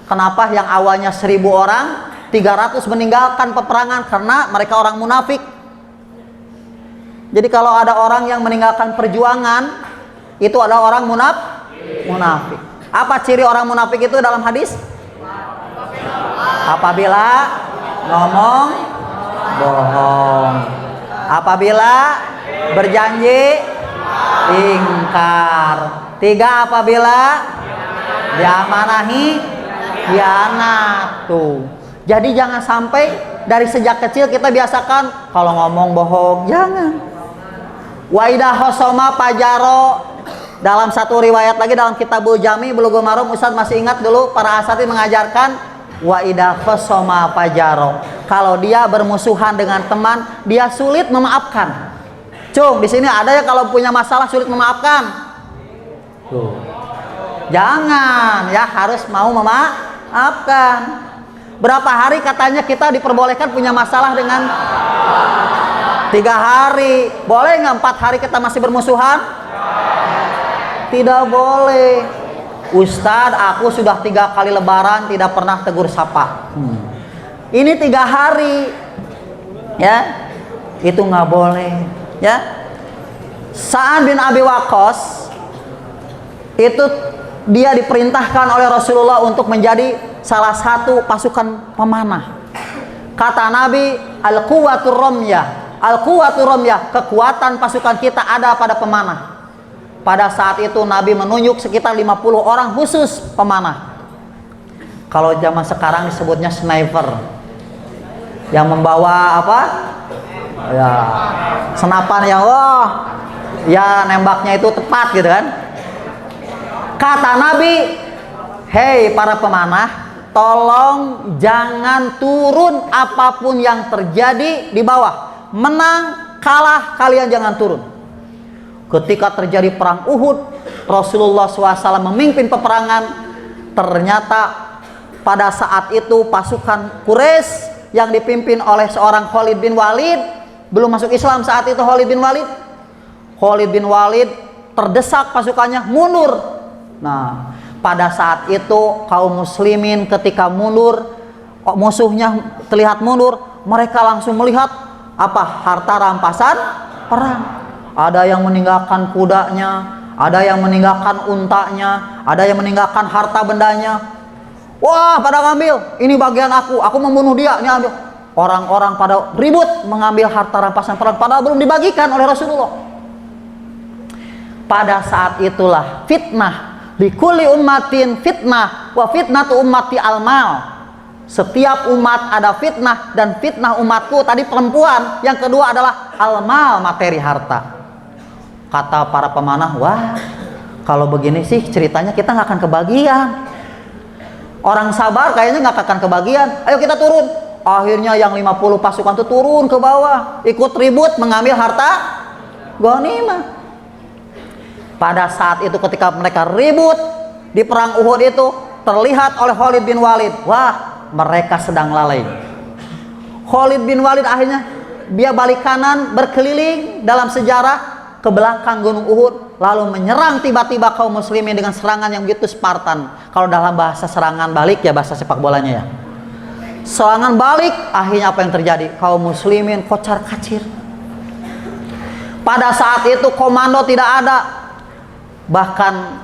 Kenapa yang awalnya 1.000 orang 300 meninggalkan peperangan? Karena mereka orang munafik. Jadi kalau ada orang yang meninggalkan perjuangan, itu adalah orang munafik. Apa ciri orang munafik itu dalam hadis? Apabila ngomong bohong, apabila berjanji ingkar, 3 apabila diamanahi khianat. Tuh. Jadi jangan sampai dari sejak kecil kita biasakan kalau ngomong bohong, jangan. Wa idha khosoma pajaro. Dalam satu riwayat lagi dalam Kitabul Jami Bulughul Maram, Ustaz masih ingat dulu para asatidz mengajarkan wa idha khosoma pajaro. Kalau dia bermusuhan dengan teman, dia sulit memaafkan. Cung, di sini ada ya kalau punya masalah sulit memaafkan. Tuh. Jangan ya, harus mau memaafkan. Berapa hari katanya kita diperbolehkan punya masalah dengan 3 hari. Boleh nggak 4 hari kita masih bermusuhan? Tidak boleh. Ustadz, aku sudah 3 kali lebaran tidak pernah tegur sapa. Ini 3 hari, ya, itu nggak boleh, ya. Sa'ad bin Abi Waqqas itu dia diperintahkan oleh Rasulullah untuk menjadi salah satu pasukan pemanah. Kata Nabi, al-quwwatur ramyah, al-quwwatur ramyah, kekuatan pasukan kita ada pada pemanah. Pada saat itu Nabi menunjuk sekitar 50 orang khusus pemanah. Kalau zaman sekarang disebutnya sniper, yang membawa apa? Ya, senapan yang ya nembaknya itu tepat gitu kan. Kata Nabi, hei para pemanah, tolong jangan turun apapun yang terjadi di bawah. Menang, kalah, kalian jangan turun. Ketika terjadi perang Uhud, Rasulullah SAW memimpin peperangan. Ternyata pada saat itu pasukan Quraisy yang dipimpin oleh seorang Khalid bin Walid, belum masuk Islam saat itu Khalid bin Walid. Khalid bin Walid terdesak pasukannya mundur. Nah, pada saat itu kaum muslimin ketika mundur, musuhnya terlihat mundur, mereka langsung melihat apa? Harta rampasan perang. Ada yang meninggalkan kudanya, ada yang meninggalkan untanya, ada yang meninggalkan harta bendanya. Wah, pada ngambil, ini bagian aku membunuh dia, ini ambil. Orang-orang pada ribut mengambil harta rampasan perang, padahal belum dibagikan oleh Rasulullah. Pada saat itulah fitnah, likulli ummatin fitnah, wa fitnatu ummati almal. Setiap umat ada fitnah, dan fitnah umatku tadi perempuan, yang kedua adalah almal, materi harta. Kata para pemanah, wah kalau begini sih ceritanya kita nggak akan kebagian. Orang sabar kayaknya nggak akan kebagian. Ayo kita turun. Akhirnya yang 50 pasukan itu turun ke bawah, ikut ribut mengambil harta ghanimah. Pada saat itu ketika mereka ribut di perang Uhud itu, terlihat oleh Khalid bin Walid, wah mereka sedang lalai. Khalid bin Walid akhirnya dia balik kanan berkeliling dalam sejarah ke belakang Gunung Uhud, lalu menyerang tiba-tiba kaum muslimin dengan serangan yang begitu Spartan. Kalau dalam bahasa serangan balik ya, bahasa sepak bolanya ya, serangan balik. Akhirnya apa yang terjadi? Kaum muslimin kocar kacir. Pada saat itu komando tidak ada, bahkan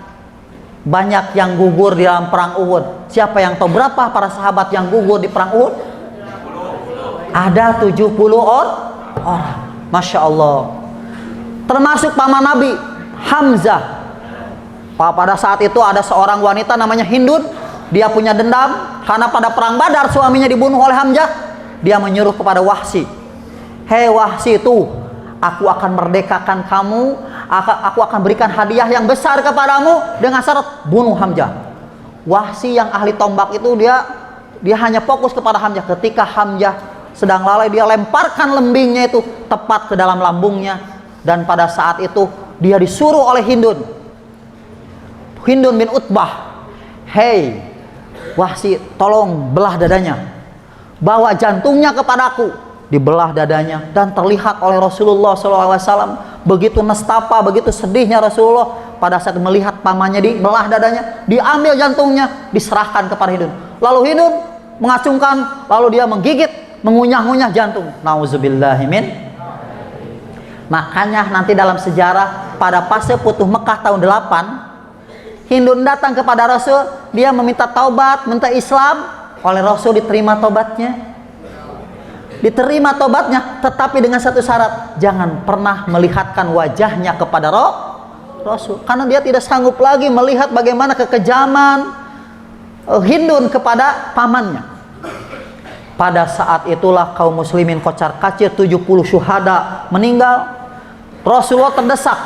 banyak yang gugur di dalam perang Uhud. Siapa yang tahu berapa para sahabat yang gugur di perang Uhud? Ada 70 orang. Masya Allah. Termasuk paman Nabi Hamzah. Pada saat itu ada seorang wanita namanya Hindun. Dia punya dendam karena pada perang Badar suaminya dibunuh oleh Hamzah. Dia menyuruh kepada Wahsy, hei Wahsy, tuh aku akan merdekakan kamu, aku akan berikan hadiah yang besar kepadamu dengan syarat bunuh Hamzah. Wahsy yang ahli tombak itu dia hanya fokus kepada Hamzah. Ketika Hamzah sedang lalai, dia lemparkan lembingnya itu tepat ke dalam lambungnya. Dan pada saat itu dia disuruh oleh Hindun bin Utbah, "Hei Wahsy, tolong belah dadanya, bawa jantungnya kepadaku." Dibelah dadanya dan terlihat oleh Rasulullah SAW begitu nestapa, begitu sedihnya Rasulullah pada saat melihat pamannya dibelah dadanya. Diambil jantungnya, diserahkan kepada Hindun. Lalu Hindun mengacungkan, lalu dia menggigit, mengunyah-ngunyah jantung. Nauzubillahimin. Makanya nanti dalam sejarah pada fase Futuh Mekah tahun 8, Hindun datang kepada Rasul, dia meminta taubat, minta Islam. Oleh Rasul diterima taubatnya. Diterima tobatnya, tetapi dengan satu syarat, jangan pernah melihatkan wajahnya kepada Rasul, karena dia tidak sanggup lagi melihat bagaimana kekejaman Hindun kepada pamannya. Pada saat itulah kaum muslimin kocar kacir, 70 syuhada meninggal. Rasulullah terdesak,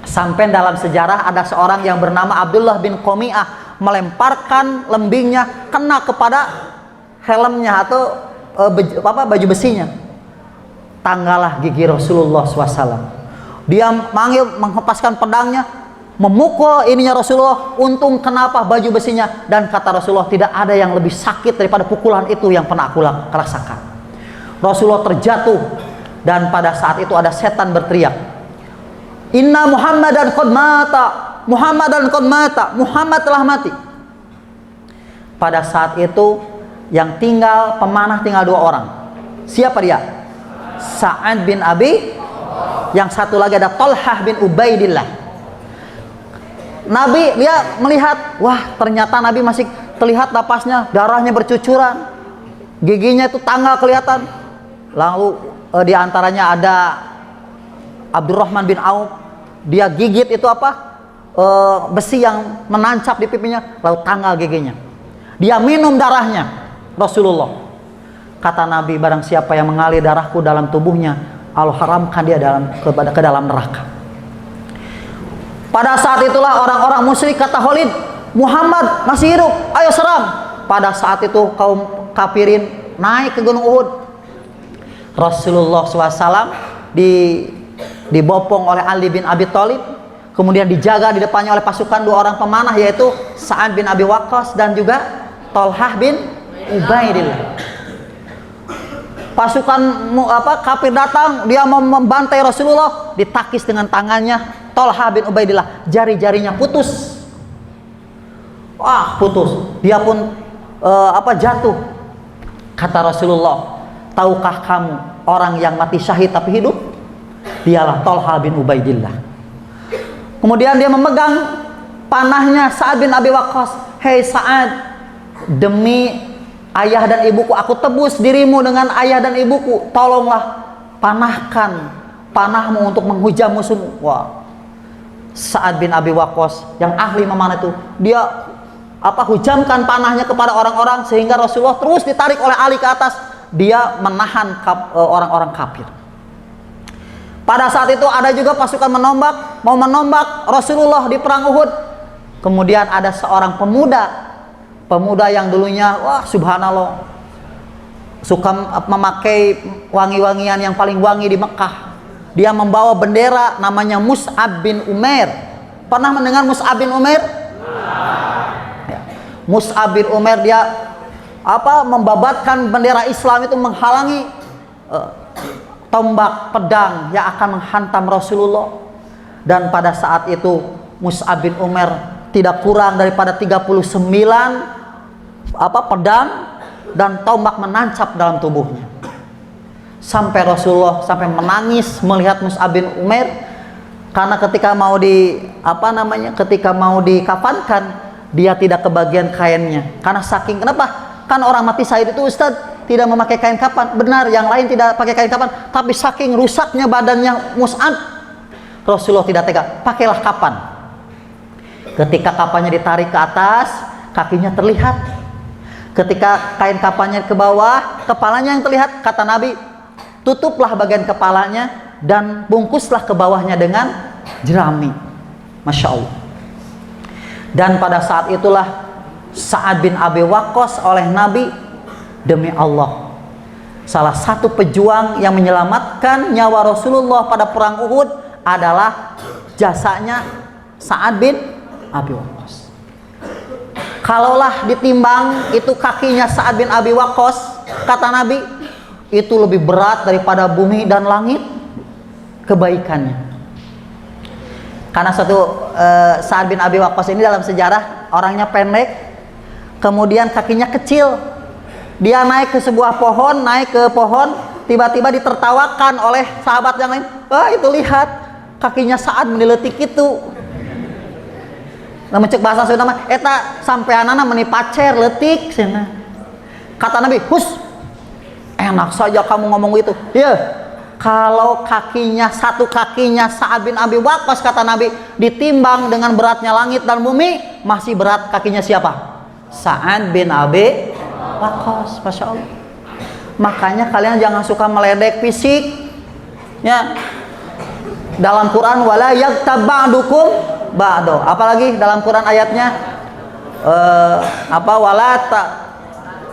sampai dalam sejarah ada seorang yang bernama Abdullah bin Qami'ah melemparkan lembingnya kena kepada helmnya atau baju besinya. Tanggalah gigi Rasulullah SAW. Dia menghempaskan pedangnya, memukul ininya Rasulullah. Untung kenapa baju besinya. Dan kata Rasulullah, tidak ada yang lebih sakit daripada pukulan itu yang pernah aku rasakan. Rasulullah terjatuh, dan pada saat itu ada setan berteriak, "Inna Muhammadan qad mata, Muhammadan qad mata, Muhammad telah mati." Pada saat itu yang tinggal pemanah tinggal 2 orang. Siapa dia? Sa'ad bin Abi. Yang satu lagi ada Talhah bin Ubaidillah. Nabi dia melihat, wah ternyata Nabi masih terlihat napasnya, darahnya bercucuran, giginya itu tanggal kelihatan. Lalu di antaranya ada Abdurrahman bin Auf. Dia gigit itu apa? Besi yang menancap di pipinya, lalu tanggal giginya. Dia minum darahnya Rasulullah. Kata Nabi, barang siapa yang mengalir darahku dalam tubuhnya, Allah haramkan dia ke dalam neraka. Pada saat itulah orang-orang musyrik kata Khalid, "Muhammad masih hidup, ayo serang." Pada saat itu kaum kafirin naik ke Gunung Uhud. Rasulullah SAW dibopong oleh Ali bin Abi Thalib, kemudian dijaga di depannya oleh pasukan 2 orang pemanah, yaitu Sa'ad bin Abi Waqqas dan juga Talhah bin Ubaidillah. Pasukan kafir datang, dia mau membantai Rasulullah, ditakis dengan tangannya Talhah bin Ubaidillah, jari-jarinya putus. Wah, putus. Dia pun jatuh. Kata Rasulullah, "Tahukah kamu orang yang mati syahid tapi hidup? Dialah Talhah bin Ubaidillah." Kemudian dia memegang panahnya Sa'ad bin Abi Waqqas. "Hei Sa'ad, demi ayah dan ibuku, aku tebus dirimu dengan ayah dan ibuku. Tolonglah panahkan panahmu untuk menghujam musuhmu." Wah, Sa'ad bin Abi Waqqas yang ahli memanah itu, dia hujamkan panahnya kepada orang-orang, sehingga Rasulullah terus ditarik oleh Ali ke atas. Dia menahan orang-orang kafir. Pada saat itu ada juga pasukan mau menombak Rasulullah di perang Uhud. Kemudian ada seorang pemuda yang dulunya, wah subhanallah, suka memakai wangi-wangian yang paling wangi di Mekah. Dia membawa bendera namanya Mus'ab bin Umair. Pernah mendengar Mus'ab bin Umair? Ya. Mus'ab bin Umair dia membabatkan bendera Islam itu, menghalangi tombak pedang yang akan menghantam Rasulullah. Dan pada saat itu Mus'ab bin Umair tidak kurang daripada 39 pedang dan tombak menancap dalam tubuhnya. Sampai Rasulullah menangis melihat Mus'ab bin Umair, karena ketika mau dikafankan, dia tidak kebagian kainnya. Karena saking, kenapa? Kan orang mati syahid itu Ustaz tidak memakai kain kafan. Benar, yang lain tidak pakai kain kafan, tapi saking rusaknya badannya Mus'ab, Rasulullah tidak tega, pakailah kafan. Ketika kafannya ditarik ke atas, kakinya terlihat. Ketika kain kafannya ke bawah, kepalanya yang terlihat. Kata Nabi, tutuplah bagian kepalanya dan bungkuslah ke bawahnya dengan jerami. Masya Allah. Dan pada saat itulah Sa'ad bin Abi Waqqas oleh Nabi, demi Allah, salah satu pejuang yang menyelamatkan nyawa Rasulullah pada perang Uhud adalah jasanya Sa'ad bin Abi Waqqas. Kalaulah ditimbang itu kakinya Sa'ad bin Abi Waqqas, kata Nabi, itu lebih berat daripada bumi dan langit kebaikannya. Karena Sa'ad bin Abi Waqqas ini dalam sejarah orangnya pendek, kemudian kakinya kecil. Dia naik ke sebuah pohon, tiba-tiba ditertawakan oleh sahabat yang lain. Wah, itu lihat kakinya Sa'ad meneletik itu. Namun cek bahasa Sunda mah eta sampeanana meni pacer letik cenah. Kata Nabi, "Hus. Enak saja kamu ngomong itu." Ya. Kalau satu kakinya Sa'ad bin Abi Waqqas, kata Nabi, ditimbang dengan beratnya langit dan bumi, masih berat kakinya siapa? Sa'ad bin Abi Waqqas. Masya Allah. Makanya kalian jangan suka meledek fisik. Ya. Dalam Quran wala yaghtab ba'dukum ba'do. Apalagi dalam Quran ayatnya wala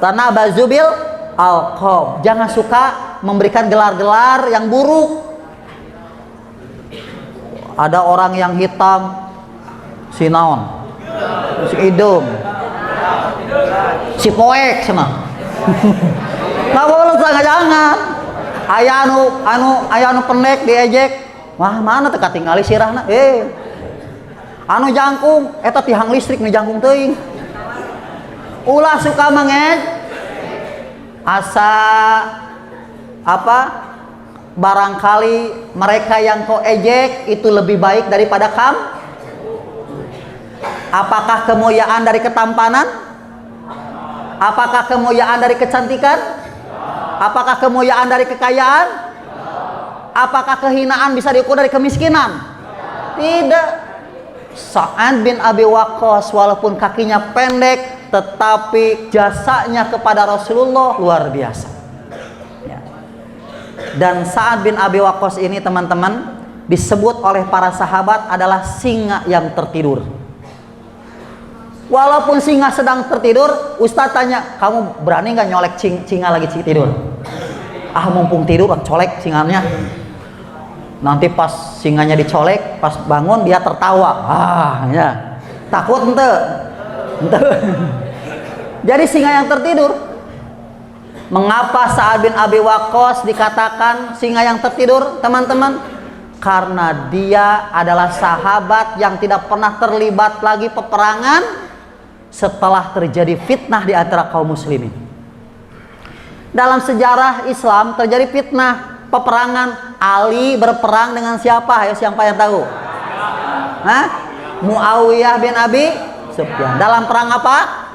tanabazu bil alqab. Jangan suka memberikan gelar-gelar yang buruk. Ada orang yang hitam, si naon, si idung, si poek sama. Nggak boleh, jangan. Aya anu pendek diejek. Wah, mana teka tinggali sirahna? Anu jangkung, eta tihang listrik nu jangkung teuing. Ulah suka mengej asa barangkali mereka yang kau ejek itu lebih baik daripada kamu. Apakah kemuliaan dari ketampanan? Apakah kemuliaan dari kecantikan? Apakah kemuliaan dari kekayaan? Apakah kehinaan bisa diukur dari kemiskinan? Tidak. Sa'ad bin Abi Waqqas walaupun kakinya pendek, tetapi jasanya kepada Rasulullah luar biasa. Ya. Dan Sa'ad bin Abi Waqqas ini, teman-teman, disebut oleh para sahabat adalah singa yang tertidur. Walaupun singa sedang tertidur, Ustaz tanya, kamu berani nggak nyolek singa lagi tidur? Mumpung tidur, colek singanya. Nanti pas singanya dicolek, pas bangun dia tertawa. Ya. Takut ente. Jadi singa yang tertidur. Mengapa Sa'ad bin Abi Waqqas dikatakan singa yang tertidur, teman-teman? Karena dia adalah sahabat yang tidak pernah terlibat lagi peperangan setelah terjadi fitnah di antara kaum muslimin. Dalam sejarah Islam terjadi fitnah peperangan. Ali berperang dengan siapa? Ayo, siapa yang tahu? Muawiyah bin Abi Sufyan. Dalam perang apa?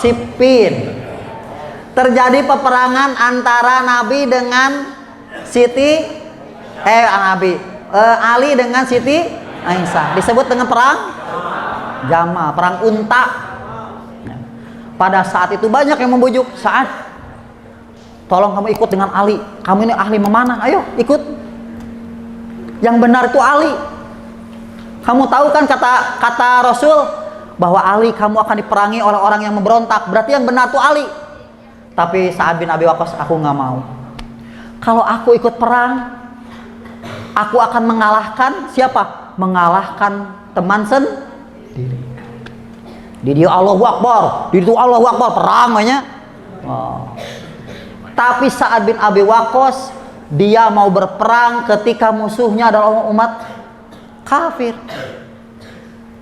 Siffin. Terjadi peperangan antara Nabi dengan Ali dengan Siti Aisyah. Disebut dengan perang Jamal, perang unta. Pada saat itu banyak yang membujuk Sa'ad, tolong kamu ikut dengan Ali. Kamu ini ahli memanah, ayo ikut. Yang benar itu Ali. Kamu tahu kan kata Rasul bahwa Ali kamu akan diperangi oleh orang yang memberontak. Berarti yang benar itu Ali. Tapi Sa'ad bin Abi Waqqas, aku nggak mau. Kalau aku ikut perang, aku akan mengalahkan siapa? Mengalahkan teman sendiri. Di dia Allahu Akbar, di itu Allahu Akbar, perang banyak. Tapi Sa'ad bin Abi Waqqas, dia mau berperang ketika musuhnya adalah umat kafir.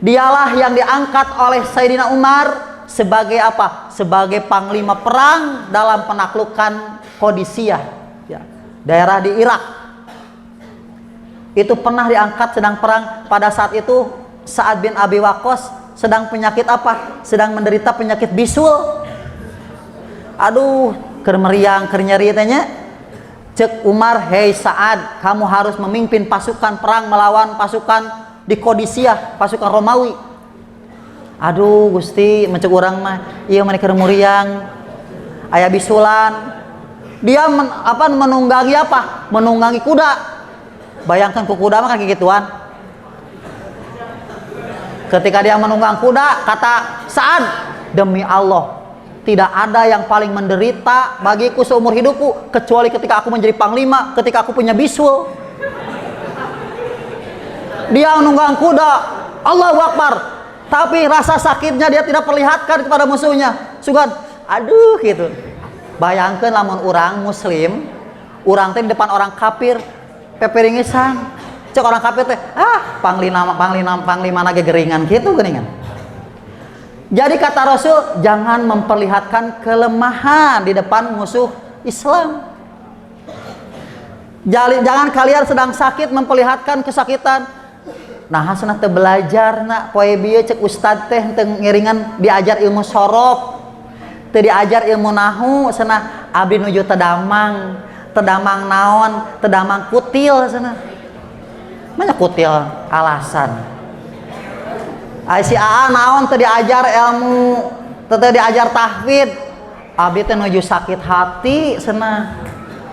Dialah yang diangkat oleh Sayyidina Umar sebagai apa? Sebagai panglima perang dalam penaklukan Qadisiyah, ya, daerah di Irak. Itu pernah diangkat sedang perang. Pada saat itu Sa'ad bin Abi Waqqas sedang penyakit apa? Sedang menderita penyakit bisul. Aduh, kermeriang, kernyeri tanya. Cek Umar, hei Sa'ad, kamu harus memimpin pasukan perang melawan pasukan di Qadisiyah, pasukan Romawi. Aduh Gusti, mencek orang mah iya mereka kermeriang, aya bisulan. Dia menunggangi apa? Menunggangi kuda. Bayangkan ku kuda mah kayak gituan. Ketika dia menunggang kuda, kata Sa'ad, demi Allah, tidak ada yang paling menderita bagiku seumur hidupku kecuali ketika aku menjadi panglima, ketika aku punya bisul. Dia nunggang kuda, Allahu Akbar, tapi rasa sakitnya dia tidak perlihatkan kepada musuhnya. Sugan, aduh gitu. Bayangkan lamun orang muslim, orang teh di depan orang kafir peperingisan. Cek orang kafir teh, panglima nage geringan gitu geuningan. Jadi kata Rasul, jangan memperlihatkan kelemahan di depan musuh Islam. Jangan kalian sedang sakit memperlihatkan kesakitan. Nah, cenah teu belajar nak poe bieu cek ustad teh teu ngiringan diajar ilmu sorof, teu diajar ilmu nahu, cenah abdi nuju tedamang naon, tedamang kutil cenah. Mana kutil alasan. Si AA naon teu diajar ilmu, teu diajar tahfidz. Abdi teh nuju sakit hati cenah.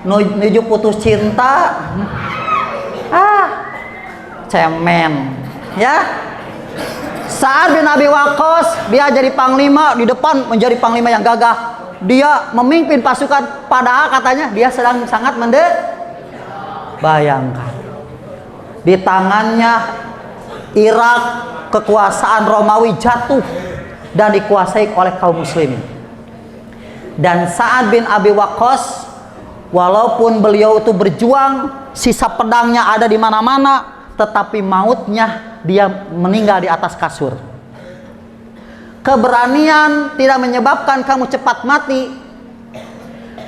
Nuju putus cinta. Cemen ya. Sa'ad bin Abi Waqqas dia jadi panglima di depan, menjadi panglima yang gagah. Dia memimpin pasukan padahal katanya dia sedang sangat bayangkan di tangannya Irak kekuasaan Romawi jatuh dan dikuasai oleh kaum muslimin. Dan Sa'ad bin Abi Waqqas walaupun beliau itu berjuang, sisa pedangnya ada di mana-mana, tetapi mautnya dia meninggal di atas kasur. Keberanian tidak menyebabkan kamu cepat mati.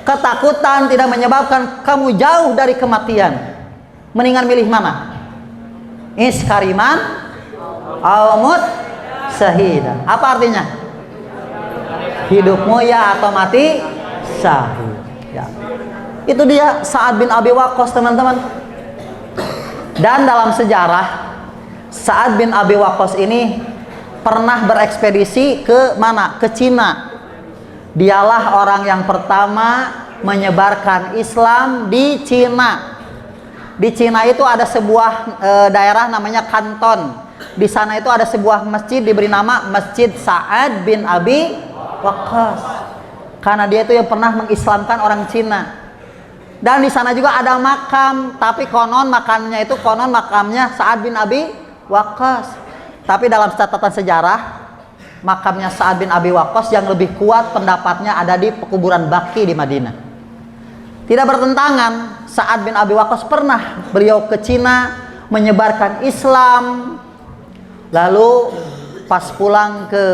Ketakutan tidak menyebabkan kamu jauh dari kematian. Mendingan milih mana? Iskariman aumut syahidan. Apa artinya? Hidupmu ya atau mati syahid ya. Itu dia Sa'ad bin Abi Waqqas, teman-teman. Dan dalam sejarah Sa'ad bin Abi Waqqas ini pernah berekspedisi ke mana? Ke Cina. Dialah orang yang pertama menyebarkan Islam di Cina. Di Cina itu ada sebuah daerah namanya Kanton. Di sana itu ada sebuah masjid diberi nama Masjid Sa'ad bin Abi Waqqas. Karena dia itu yang pernah mengislamkan orang Cina. Dan di sana juga ada makam, tapi konon makamnya Sa'ad bin Abi Waqqas. Tapi dalam catatan sejarah, makamnya Sa'ad bin Abi Waqqas yang lebih kuat pendapatnya ada di pekuburan Baqi di Madinah. Tidak bertentangan, Sa'ad bin Abi Waqqas pernah beliau ke Cina menyebarkan Islam. Lalu pas pulang ke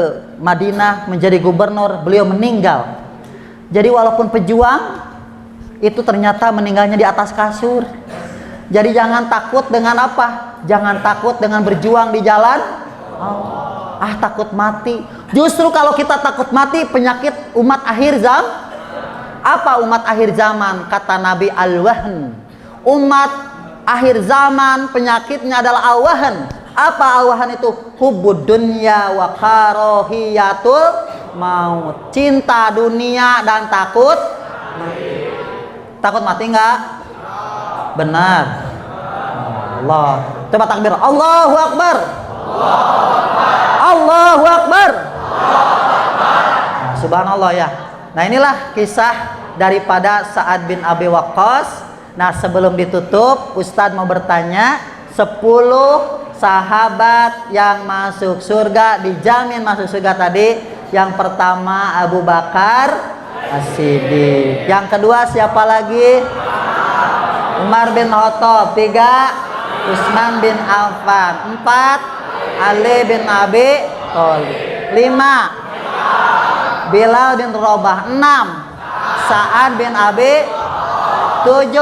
Madinah menjadi gubernur, beliau meninggal. Jadi walaupun pejuang, itu ternyata meninggalnya di atas kasur. Jadi jangan takut dengan apa? Jangan takut dengan berjuang di jalan Allah. Takut mati. Justru kalau kita takut mati, penyakit umat akhir zaman. Apa umat akhir zaman? Kata Nabi, al-wahn. Umat akhir zaman penyakitnya adalah al-wahn. Apa al-wahn itu? Hubbud dunya wa karahiyatul maut. Cinta dunia dan takut mati. Takut mati enggak? Benar. Allah. Coba takbir. Allahu Akbar. Allahu Akbar. Nah, subhanallah ya. Nah, inilah kisah daripada Sa'ad bin Abi Waqqas. Nah, sebelum ditutup, Ustadz mau bertanya, 10 sahabat yang masuk surga, dijamin masuk surga tadi. Yang pertama Abu Bakar As-Siddiq. Yang kedua siapa lagi? Umar bin Khattab. 3 Utsman bin Affan. 4 Ali bin Abi Thalib. 5 Bilal bin Rabah. 6 Sa'ad bin Abi. 7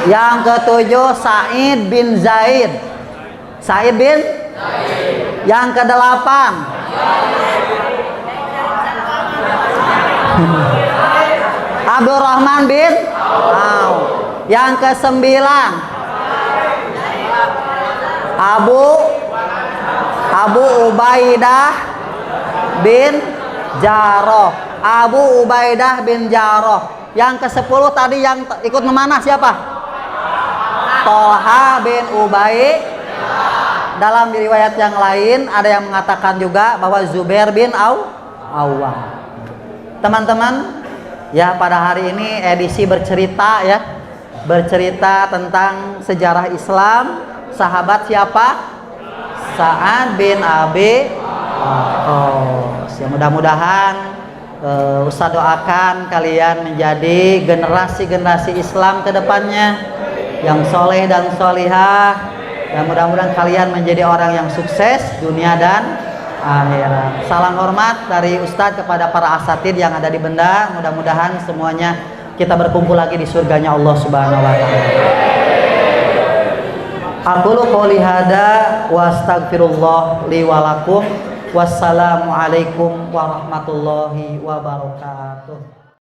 yang ketujuh Sa'id bin Zaid. Sa'id bin yang ke-8 Abdurrahman bin Auf. Yang ke-9 Abu Ubaidah bin Jarrah. Abu Ubaidah bin Jarrah. Yang ke-10 tadi yang ikut memanah siapa? Tolha bin Ubay. dalam riwayat yang lain ada yang mengatakan juga bahwa Zubair bin Awwam. Teman-teman, ya pada hari ini edisi bercerita ya. Bercerita tentang sejarah Islam. Sahabat siapa? Sa'ad bin Abi Waqqas. Ya, mudah-mudahan Ustaz doakan kalian menjadi generasi-generasi Islam ke depannya yang soleh dan solihah, dan mudah-mudahan kalian menjadi orang yang sukses dunia dan akhirat. Salam hormat dari Ustadz kepada para asatid yang ada di Benda. Mudah-mudahan semuanya kita berkumpul lagi di surganya Allah Subhanahu wa taala. Aqulu qouli hada wa astaghfirullah li wa lakum. Wassalamualaikum warahmatullahi wabarakatuh.